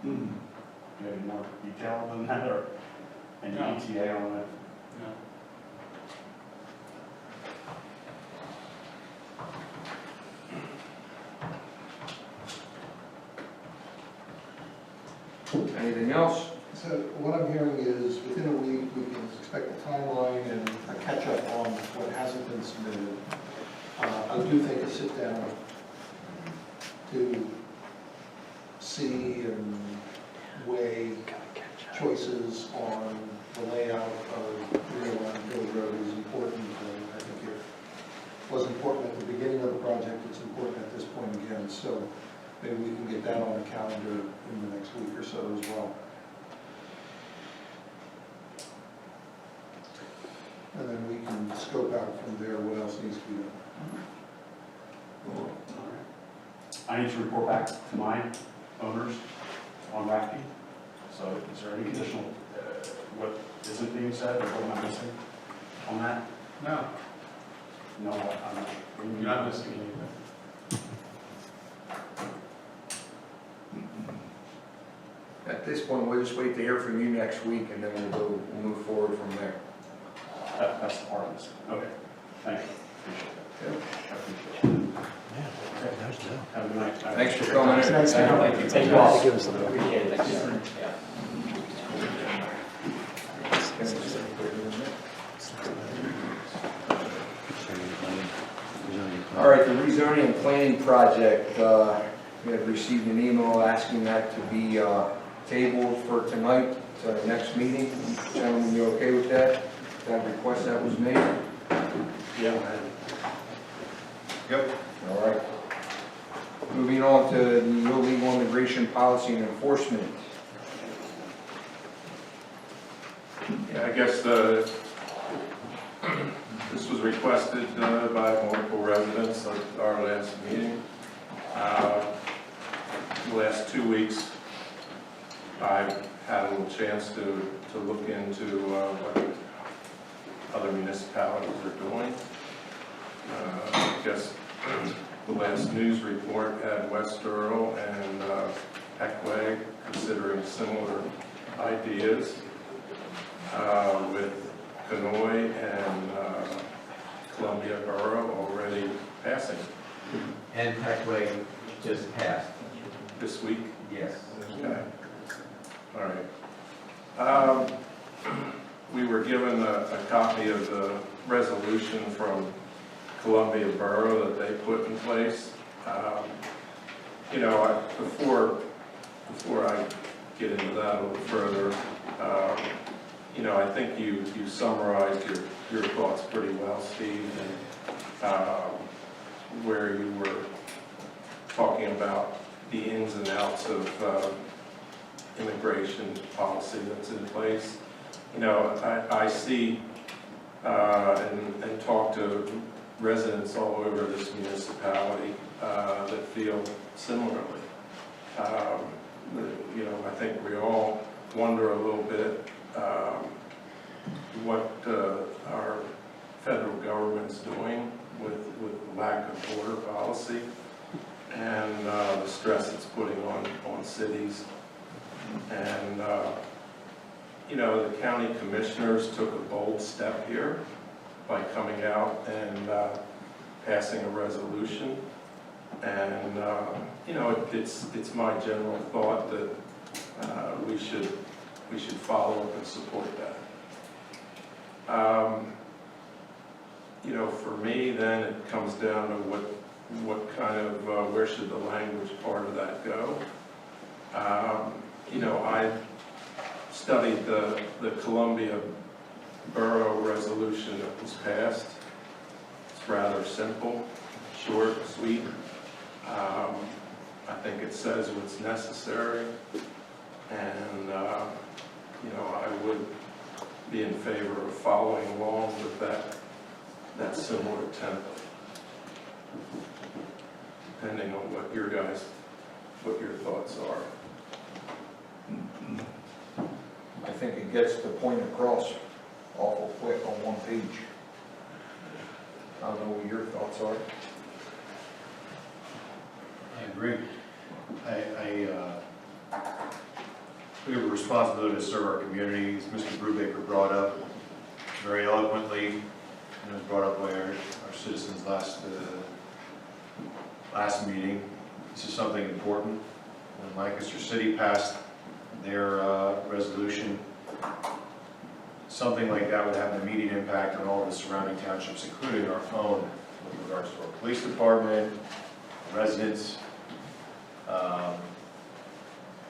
You have any more detail than that, or any No. ETA on it? No. Anything else? So what I'm hearing is within a week, we can expect a timeline and a catch-up on what hasn't been submitted. I do think a sit-down to see and weigh choices on the layout of 301 Hill Road is important. And I think it was important at the beginning of the project, it's important at this point again. So maybe we can get that on the calendar in the next week or so as well. And then we can scope out from there what else needs to be done. I need to report back to my owners on rafting. So is there any additional, what isn't being said, or what am I missing on that? No, No, I'm not. you're not missing anything. At this point, we'll just wait to hear from you next week, and then we'll move forward from there. That's the part of this. Okay, thank you. Appreciate that. I appreciate it. Have a good night. Thanks for coming in. Thank you. Thank you all. Appreciate it, thank you. Yeah. All right, the rezoning and planning project, we have received an email asking that to be tabled for tonight, next meeting. Gentlemen, you okay with that? That request that was made? Yeah. Yep. All right. Moving on to the illegal immigration policy and enforcement. Yeah, I guess this was requested by multiple residents at our last meeting. The last 2 weeks, I've had a little chance to look into what other municipalities are doing. I guess the last news report had West Earl and Peckway considering similar ideas, with Conoy and Columbia Borough already passing And Peckway just passed. this week. Yes. Okay. All right. We were given a copy of the resolution from Columbia Borough that they put in place. You know, before I get into that a little further, you know, I think you summarized your thoughts pretty well, Steve, and where you were talking about the ins and outs of immigration policy that's in place. You know, I see and talk to residents all over this municipality that feel similarly. You know, I think we all wonder a little bit what our federal government's doing with the lack of border policy and the stress it's putting on cities. And you know, the county commissioners took a bold step here by coming out and passing a resolution. And you know, it's my general thought that we should follow up and support that. You know, for me, then it comes down to what kind of where should the language part of that go. You know, I studied the Columbia Borough resolution that was passed. It's rather simple, short, sweet. I think it says what's necessary, and you know, I would be in favor of following along with that similar template, depending on what your thoughts are. I think it gets the point across awful quick on one page. I don't know what your thoughts are. I agree. we have a responsibility to serve our community, as Mr. Brubaker brought up very eloquently, and it was brought up by our citizens last meeting. This is something important. When Lancaster City passed their resolution, something like that would have an immediate impact on all the surrounding townships, including our own, with regards to our police department, residents.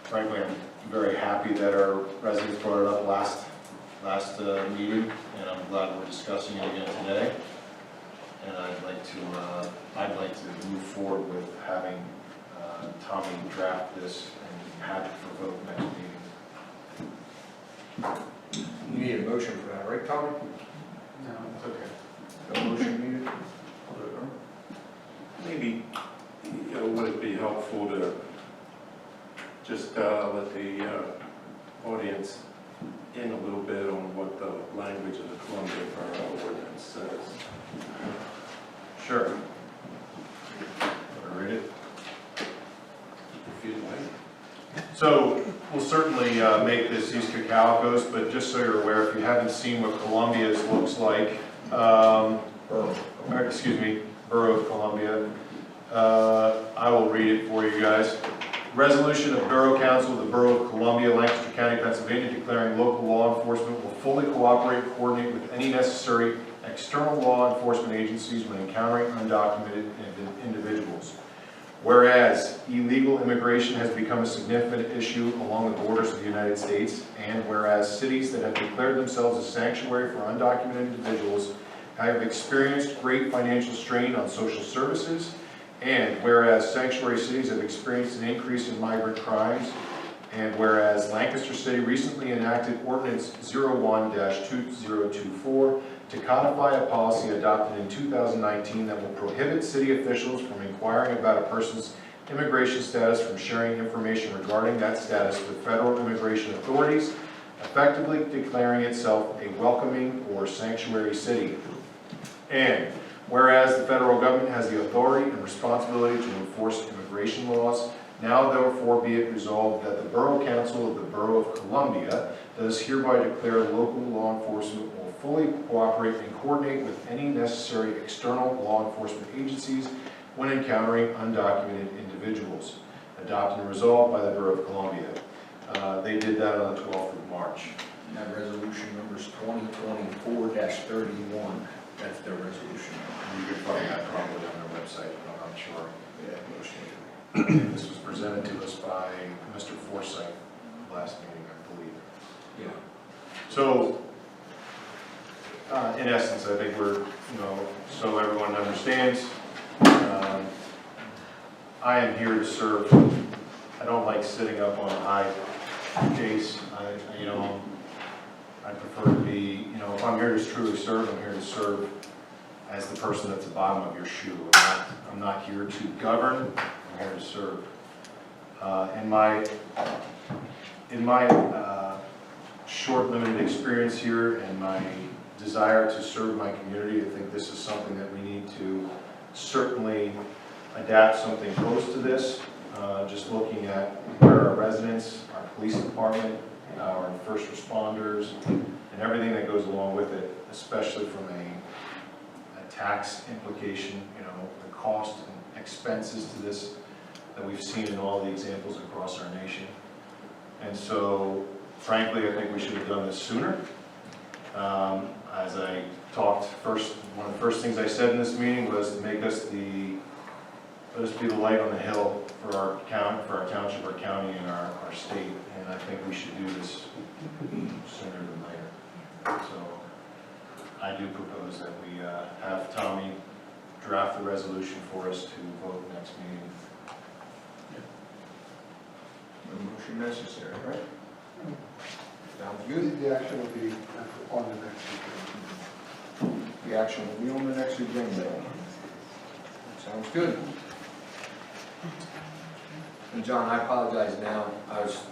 Frankly, I'm very happy that our residents brought it up last meeting, and I'm glad we're discussing it again today. And I'd like to move forward with having Tommy draft this and have it for vote next meeting. You need a motion for that, right, Tommy? No, it's okay. No motion needed? Maybe, would it be helpful to just let the audience in a little bit on what the language of the Columbia Borough ordinance says? Sure. Want to read it? If you'd like. So we'll certainly make this these Cocalicos, but just so you're aware, if you haven't seen what Columbia's looks like, Borough of Columbia, I will read it for you guys. Resolution of Borough Council of the Borough of Columbia, Lancaster County, Pennsylvania, declaring local law enforcement will fully cooperate and coordinate with any necessary external law enforcement agencies when encountering undocumented individuals. Whereas illegal immigration has become a significant issue along the borders of the United States, and whereas cities that have declared themselves a sanctuary for undocumented individuals have experienced great financial strain on social services, and whereas sanctuary cities have experienced an increase in migrant crimes, and whereas Lancaster City recently enacted Ordinance 01-2024 to codify a policy adopted in 2019 that will prohibit city officials from inquiring about a person's immigration status from sharing information regarding that status with federal immigration authorities, effectively declaring itself a welcoming or sanctuary city. And whereas the federal government has the authority and responsibility to enforce immigration laws, now therefore be it resolved that the Borough Council of the Borough of Columbia does hereby declare local law enforcement will fully cooperate and coordinate with any necessary external law enforcement agencies when encountering undocumented individuals. Adopted and resolved by the Borough of Columbia. They did that on the 12th of March. And that resolution number's 2024-31. That's their resolution. You can find that probably on their website, but I'm not sure. Yeah, mostly. This was presented to us by Mr. Forsythe last meeting, I believe. Yeah. So, in essence, I think we're, so everyone understands, I am here to serve. I don't like sitting up on a high case. I prefer to be, if I'm here to truly serve, I'm here to serve as the person at the bottom of your shoe. I'm not here to govern, I'm here to serve. In my short, limited experience here and my desire to serve my community, I think this is something that we need to certainly adapt something close to this. Just looking at where our residents, our police department, our first responders, and everything that goes along with it, especially from a tax implication, the cost and expenses to this that we've seen in all the examples across our nation. And so, frankly, I think we should have done this sooner. As I talked first, one of the first things I said in this meeting was to make us let us be the light on the hill for our township, our county, and our state. And I think we should do this sooner than later. So I do propose that we have Tommy draft the resolution for us to vote next meeting. No motion necessary, right? Sounds good. The action will be on the next meeting. The action will be on the next agenda. Sounds good. And John, I apologize now. I was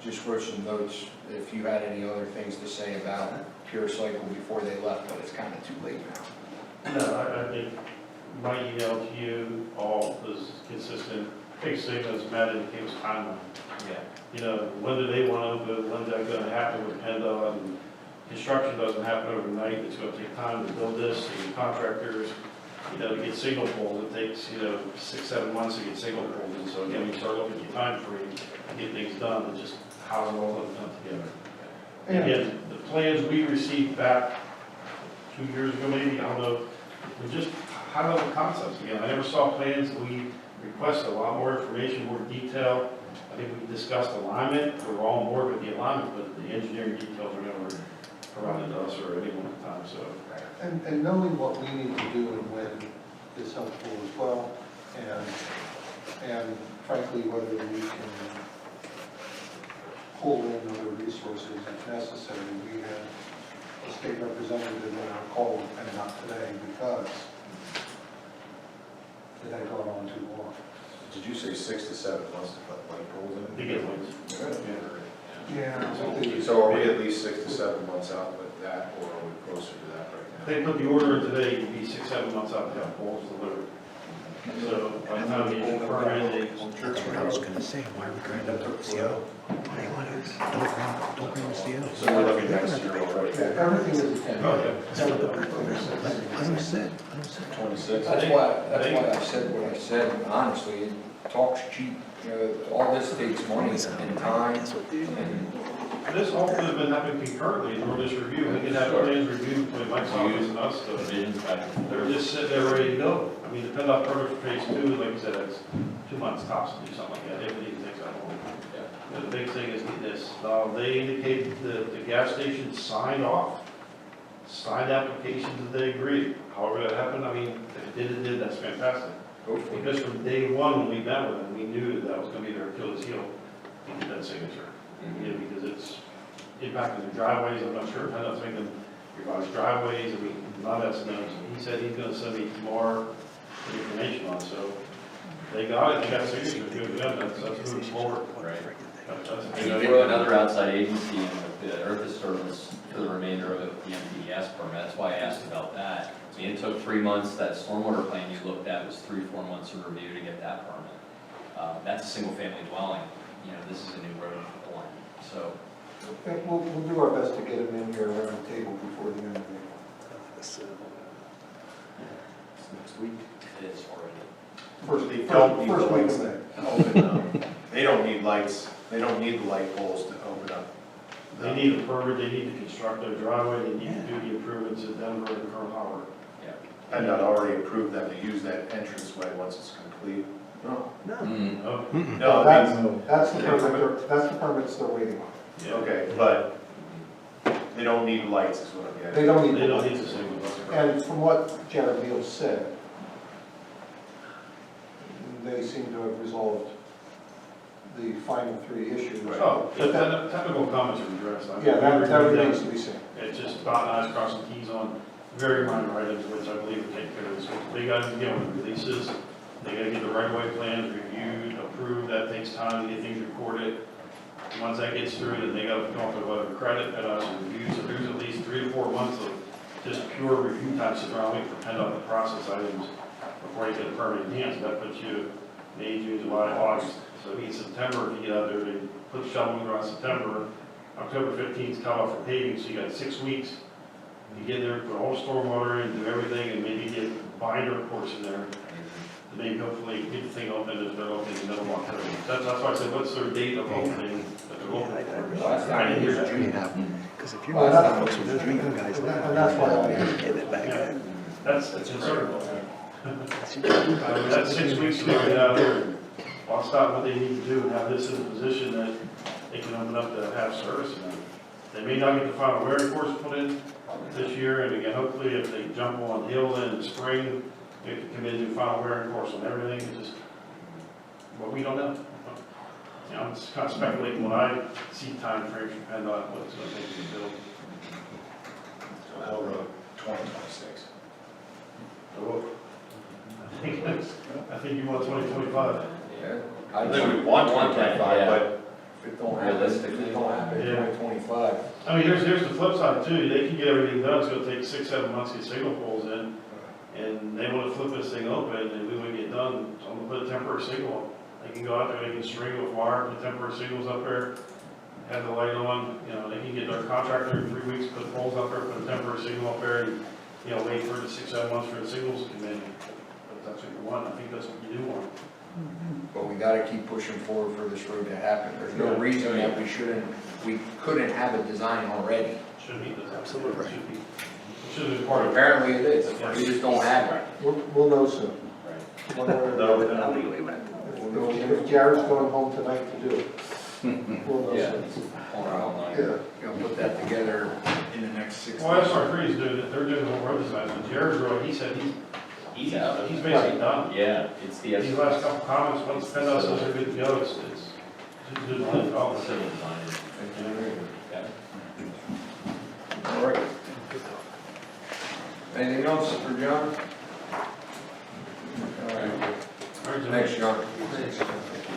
just wrote some notes if you had any other things to say about Pure Cycle before they left, but it's kind of too late now. No, I think my email to you all was consistent big statements, Matt indicates timeline. Yeah. You know, when do they want to open, when's that gonna happen with PennDOT, and construction doesn't happen overnight, it's gonna take time to build this, and contractors, you know, to get signal poles, it takes, 6-7 months to get signal poles, and so again, we start looking at the time frame to get things done, and just how it all comes together. And again, the plans we received back 2 years ago, maybe, I don't know, were just high-level concepts. Again, I never saw plans, we requested a lot more information, more detail. I think we discussed alignment, we were all on board with the alignment, but the engineering details were never provided to us or anyone at the time, so. And knowing what we need to do and when is helpful as well, and frankly, whether we can pull in other resources if necessary. We had a state representative in our call, and not today, because it had gone on too long. Did you say 6 to 7 months to put light poles in? To get things. Yeah. So are we at least 6 to 7 months out with that, or are we closer to that right If they put the order in today, it'd be 6-7 months out to have poles delivered. So by the time they get the permit, That's what I was gonna say, why are we going to the CO? Don't bring the CO. now? So we're looking next year already. Everything is attended. oh, I don't said. 26? That's why I said what I said, honestly, talk's cheap, all this takes money and time, and this all could have been happening concurrently in this review. We could have plans reviewed by Mike's office and us, so they're just sitting there ready to go. I mean, depending on permit for phase 2, like I said, it's 2 months tops to do something like that, if it even takes that long. The big thing is getting this, they indicated the gas station signed off, signed applications that they agreed. However that happened, I mean, if it did, that's fantastic. hopefully. Because from day one, when we met with them, we knew that was gonna be their Achilles heel, to get that signature. Because it's impacting the driveways, I'm not sure if I'm making them revise driveways, I mean, not that's known. He said he's gonna send me tomorrow the information on, so they got it, they got signatures, good to them, that's moving forward. Right. That's And you throw another outside agency in with the Earth Disturbance for the remainder of the MPDS permit, that's why I asked about that. I mean, it took 3 months, that stormwater plan you looked at was 3-4 months of review to get that permit. That's a single family dwelling, this is a new road line, so. And we'll do our best to get them in here around the table before the end of the year. Next week. It is already. They don't need the First week lights of May. to open up. They don't need lights, they don't need the light poles to open up. They need a permit, they need to construct their driveway, they need to do the improvements in Denver and Pearl Harbor. And not already approved them to use that entranceway once it's complete. No. Mm. Oh, No, That's the permits they're waiting on. yeah. okay, but they don't need lights is what I'm They getting. don't need. They don't need to signal. And from what Jared Neal said, they seem to have resolved the final 3 issues. Oh, the technical comments are addressed. I mean, Yeah, that we reviewed them. remains to be seen. It's just dot i's, crossing t's on very minor items, which I believe will take care of this. They got to get with the releases, they got to get the right-of-way plans reviewed, approved, that takes time to get things recorded. Once that gets through, then they got to come up with whatever credit at us and review, so there's at least 3 to 4 months of just pure review time sitting around waiting for PennDOT to process items before you get the permit in hand, so that puts you May, June, July, August. So I mean, September, if you get out there, they put shoveling around September, October 15th is cut off for paving, so you got 6 weeks. You get there, put all the stormwater in, do everything, and maybe get the binder course in there. And maybe hopefully get the thing open as they're open in the middle of October. That's why I said, what's their date of opening that they're open for? Last I time didn't it hear was that. June. Because if you're Well, not that's- folks with the dream guys, And that's why I, get it back. Yeah, that's incredible. That's That's 6 weeks to get out there and bust out what they need to do and have this in a position that they can open up to have service in them. They may not get the final wearing course put in this year, and again, hopefully if they jump on hill in the spring, they can come in and do final wearing course on everything, it's just, what we don't know. I'm just kind of speculating when I see time frames from PennDOT, what it's gonna take to build. So Hill Road, 2026. So, I think you want 2025. Yeah. I think we want 2025, Yeah. but If it don't happen, if it don't happen in Yeah. 2025. I mean, here's the flip side too, they can get everything done, it's gonna take 6-7 months to get signal poles in, and they wanna flip this thing open, and we wanna get done, so I'm gonna put a temporary signal, I They can go out there, they can string with wire, put temporary signals up there, have the light on, you know, they can get their contractor in 3 weeks, put poles up there, put a temporary signal up there, and, you know, wait for the 6-7 months for the signals to come in. But that's what you want, I think that's what you do want. But we gotta keep pushing forward for this road to happen. There's no reason that we couldn't have a design already. Should be, Absolutely. Should be part of it. Apparently it is, we just don't have it. We'll know soon. One way or another. We'll know if Jared's going home tonight to do it. We'll know Yeah. soon. All right, all night. Yeah. Gonna put that together in the next 6 Well, months. SR3 is doing it, they're doing the whole road design, but Jared's road, he said He's out. he's basically done. Yeah, it's the. These last couple comments, once PennDOT says they're good to go, it's good to let it go. Civil design. Okay. All right. Anything else for John? All right. All right, Jim. Thanks, John.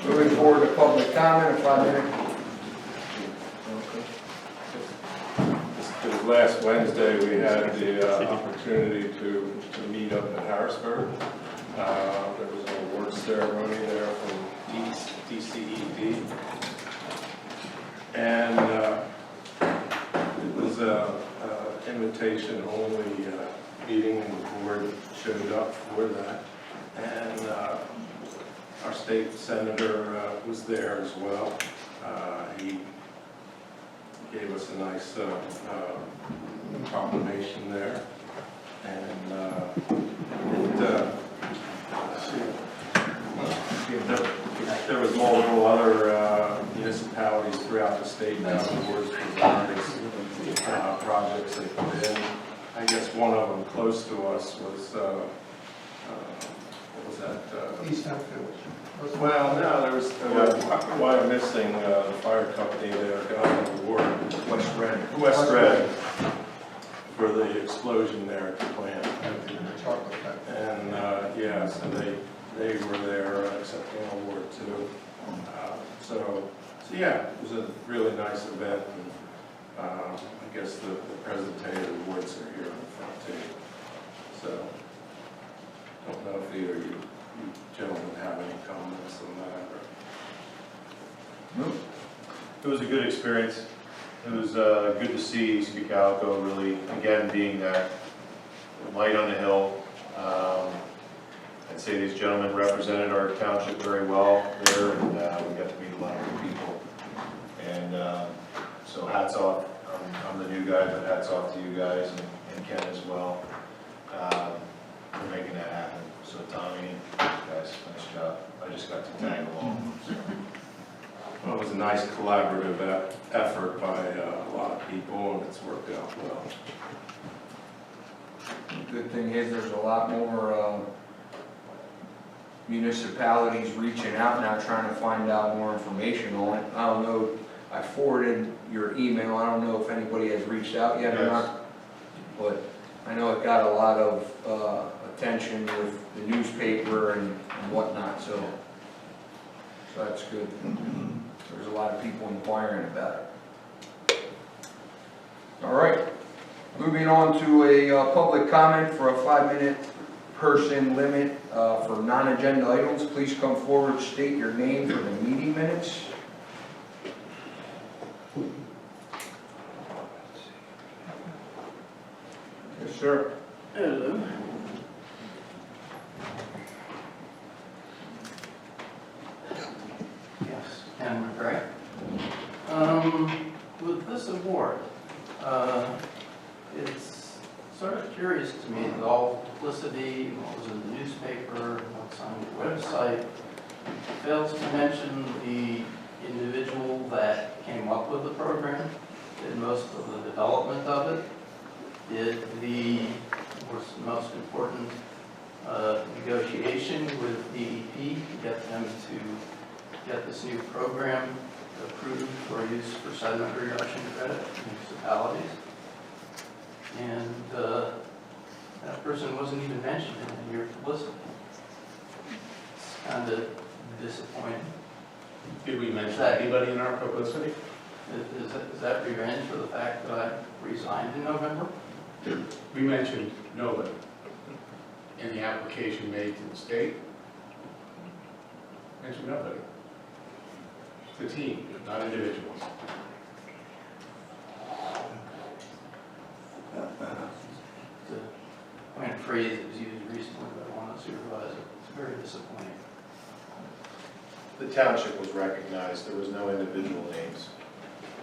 Moving forward to public comment, a 5-minute. Because last Wednesday, we had the opportunity to meet up in Harrisburg. There was an award ceremony there from DCED. And it was a invitation-only meeting, and the board showed up for that. And our state senator was there as well. He gave us a nice proclamation there. And there was multiple other municipalities throughout the state now awards for various projects they put in. I guess one of them close to us was, what was that? East Hatfield. Well, no, there was, why I'm missing, the fire company there got an award. West Red for the explosion there at the plant. Chocolate factory. And, yeah, so they were there accepting an award too. So yeah, it was a really nice event. And, I guess the presentative awards are here on the front too. So, don't know if either you gentlemen have any comments on that? It was a good experience. It was good to see Cocalico really, again, being that light on the hill. I'd say these gentlemen represented our township very well there, and we got to meet a lot of good people. And so hats off. I'm the new guy, but hats off to you guys and Ken as well for making that happen. So Tommy, guys, nice job. I just got to tag along. So. Well, it was a nice collaborative effort by a lot of people, and it's worked out well. The good thing is there's a lot more municipalities reaching out now, trying to find out more information on it. I don't know, I forwarded your email, I don't know if anybody has reached out yet or not, but I know it got a lot of attention with the newspaper and whatnot, so that's good. There's a lot of people inquiring about it. All right, moving on to a public comment for a 5-minute person limit for non-agenda items. Please come forward, state your name for the meeting minutes. Yes, sir. Hello. Yes, Ken McRae. With this award, it's sort of curious to me that all publicity, what was in the newspaper, what's on your website, fails to mention the individual that came up with the program, did most of the development of it, did the most important negotiation with DEP to get them to get this new program approved for use for sediment reduction credit in municipalities. And that person wasn't even mentioned in your publicity. It's kind of disappointing. Did we mention anybody in our publicity? Is that revenge for the fact that I resigned in November? We mentioned nobody in the application made to the state. Mention nobody. It's a team, not individuals. The point of phrase that was used recently by one of the supervisors, it's very disappointing. The township was recognized, there was no individual names.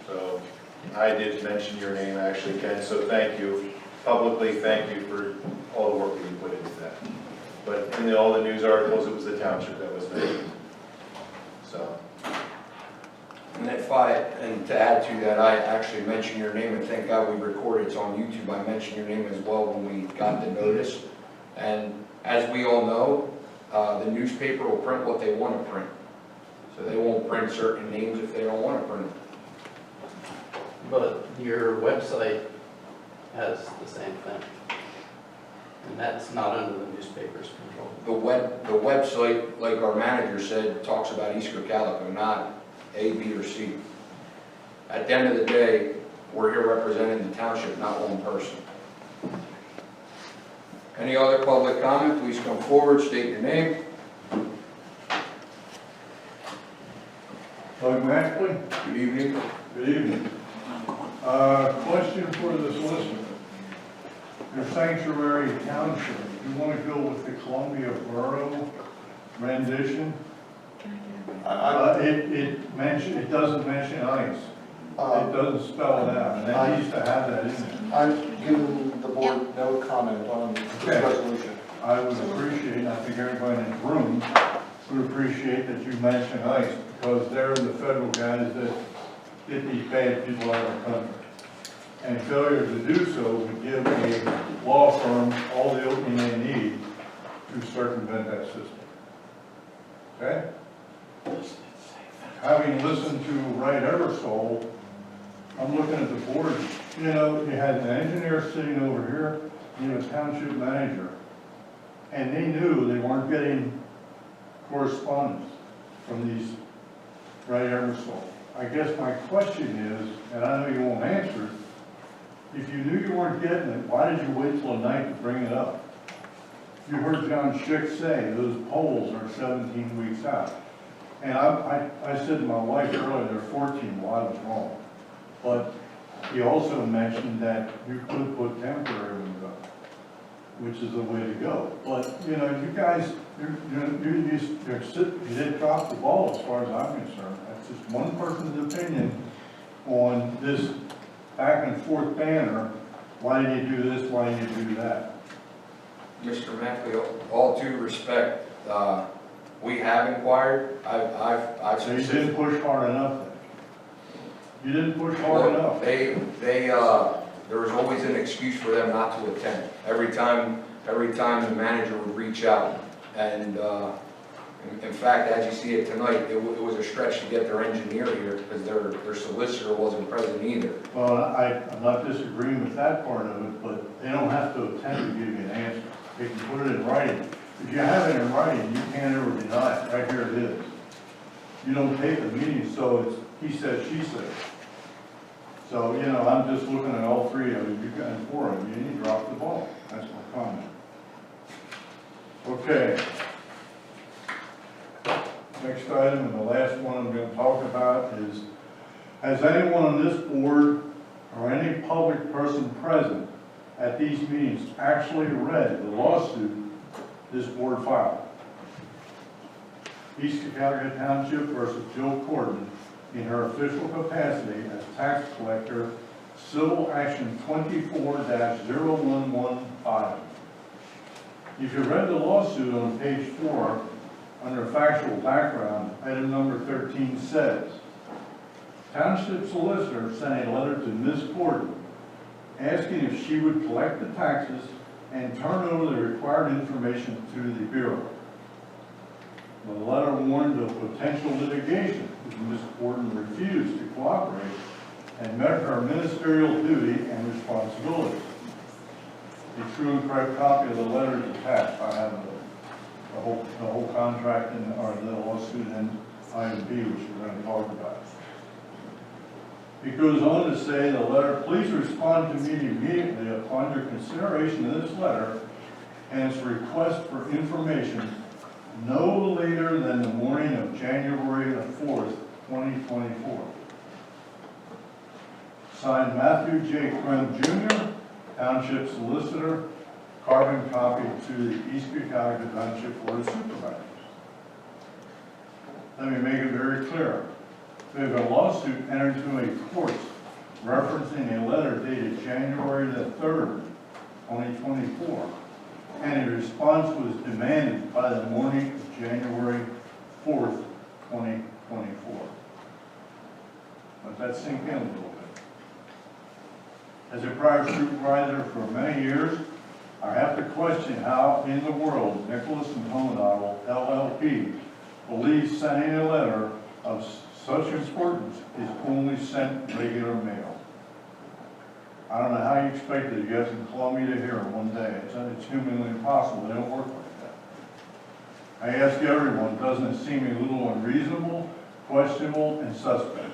So I did mention your name actually, Ken, so thank you. Publicly, thank you for all the work that you put into that. But in all the news articles, it was the township that was mentioned. So, And to add to that, I actually mentioned your name, and thank God we recorded, it's on YouTube, I mentioned your name as well when we got the notice. And as we all know, the newspaper will print what they want to print. So they won't print certain names if they don't want to print them. But your website has the same thing. And that's not under the newspaper's control. The website, like our manager said, talks about East Cocalico, not A, B, or C. At the end of the day, we're here representing the township, not one person. Any other public comment, please come forward, state your name. Doug Mackley, Good evening. good evening. Question for the solicitor. Your sanctuary township, you want to go with the Columbia Borough rendition? It doesn't mention ICE. It doesn't spell it out, and that needs to have that in there. I've given the board no comment on this Okay. resolution. I would appreciate, and I think everybody in this room would appreciate that you mention ICE, because they're the federal guys that get these bad people out of the country. And failure to do so would give a law firm all the opening they need to circumvent that system. Okay? Having listened to Right Eversole, I'm looking at the board, you know, you had an engineer sitting over here, you have a township manager, and they knew they weren't getting correspondence from these Right Eversole. I guess my question is, and I know you won't answer it, if you knew you weren't getting it, why did you wait till tonight to bring it up? You heard John Schick say those polls are 17 weeks out. And I said to my wife earlier, they're 14, well, I was wrong. But he also mentioned that you could put temporary ones up, which is the way to go. But, you know, you guys, you did drop the ball as far as I'm concerned. That's just one person's opinion on this back and forth banner. Why did you do this? Why did you do that? Mr. Mackley, all due respect, we have inquired. I've So you didn't push hard enough then? You didn't push hard enough? There was always an excuse for them not to attend. Every time the manager would reach out, and in fact, as you see it tonight, it was a stretch to get their engineer here because their solicitor wasn't present either. Well, I'm not disagreeing with that part of it, but they don't have to attempt to give you an answer. They can put it in writing. If you have it in writing, you can't ever deny it. Right here it is. You don't take the meeting, so it's he said, she said. So, you know, I'm just looking at all three of you, you got four of you, and you dropped the ball. That's my comment. Okay. Next item, and the last one I'm going to talk about is, has anyone on this board or any public person present at these meetings actually read the lawsuit this board filed? East Cocalico Township versus Jill Corden in her official capacity as tax collector, Civil Action 24-0115. If you read the lawsuit on page 4, under factual background, item number 13 says, Township solicitor sent a letter to Ms. Corden asking if she would collect the taxes and turn over the required information to the Bureau. The letter warned of potential litigation if Ms. Corden refused to cooperate and met her ministerial duty and responsibilities. A true and correct copy of the letter is attached. I have the whole contract or the lawsuit and item B, which we're going to talk about. It goes on to say in the letter, please respond to me immediately upon your consideration of this letter and its request for information no later than the morning of January the 4th, 2024. Signed Matthew J. Clem Jr., Township Solicitor, carbon copy to the East Cocalico Township Board of Supervisors. Let me make it very clear. We have a lawsuit entered into a court referencing a letter dated January the 3rd, 2024, and a response was demanded by the morning of January 4th, 2024. Let that sink in a little bit. As a prior supervisor for many years, I have to question how in the world Nicholas and Hohenadel LLP believes sending a letter of such importance is only sent regular mail. I don't know how you expect that you guys can call me to here in one day. It's humanly impossible. They don't work like that. I ask everyone, doesn't it seem a little unreasonable, questionable, and suspect?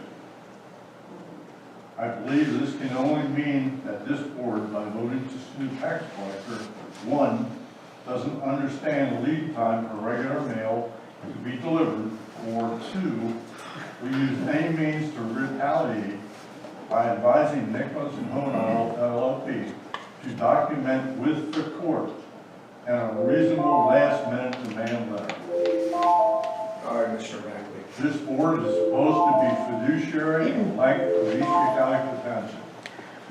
I believe this can only mean that this board, by voting to sue tax collector, one, doesn't understand lead time for regular mail to be delivered, or two, we use any means to retaliate by advising Nicholas and Hohenadel LLP to document with the court and a reasonable last-minute demand letter. All right, Mr. Mackley. This board is supposed to be fiduciary and like of East Cocalico Township.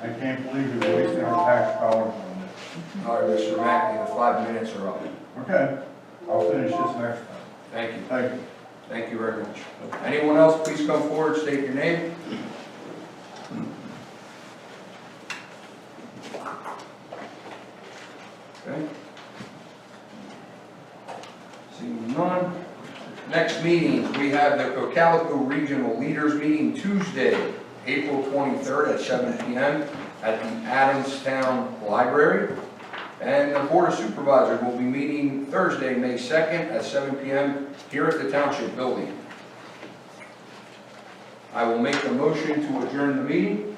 I can't believe you're wasting our tax dollars on this. All right, Mr. Mackley, the 5 minutes are up. Okay, I'll finish this next time. Thank you. Thank you. Thank you very much. Anyone else, please come forward, state your name. Okay. Seeing none. Next meeting, we have the Cocalico Regional Leaders Meeting Tuesday, April 23rd at 7 p.m. at the Adamstown Library. And the Board of Supervisors will be meeting Thursday, May 2nd at 7 p.m. here at the Township Building. I will make a motion to adjourn the meeting.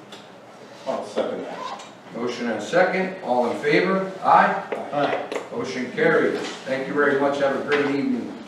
I'll second that. Motion and second. All in favor? Aye. Motion carries. Thank you very much. Have a great evening.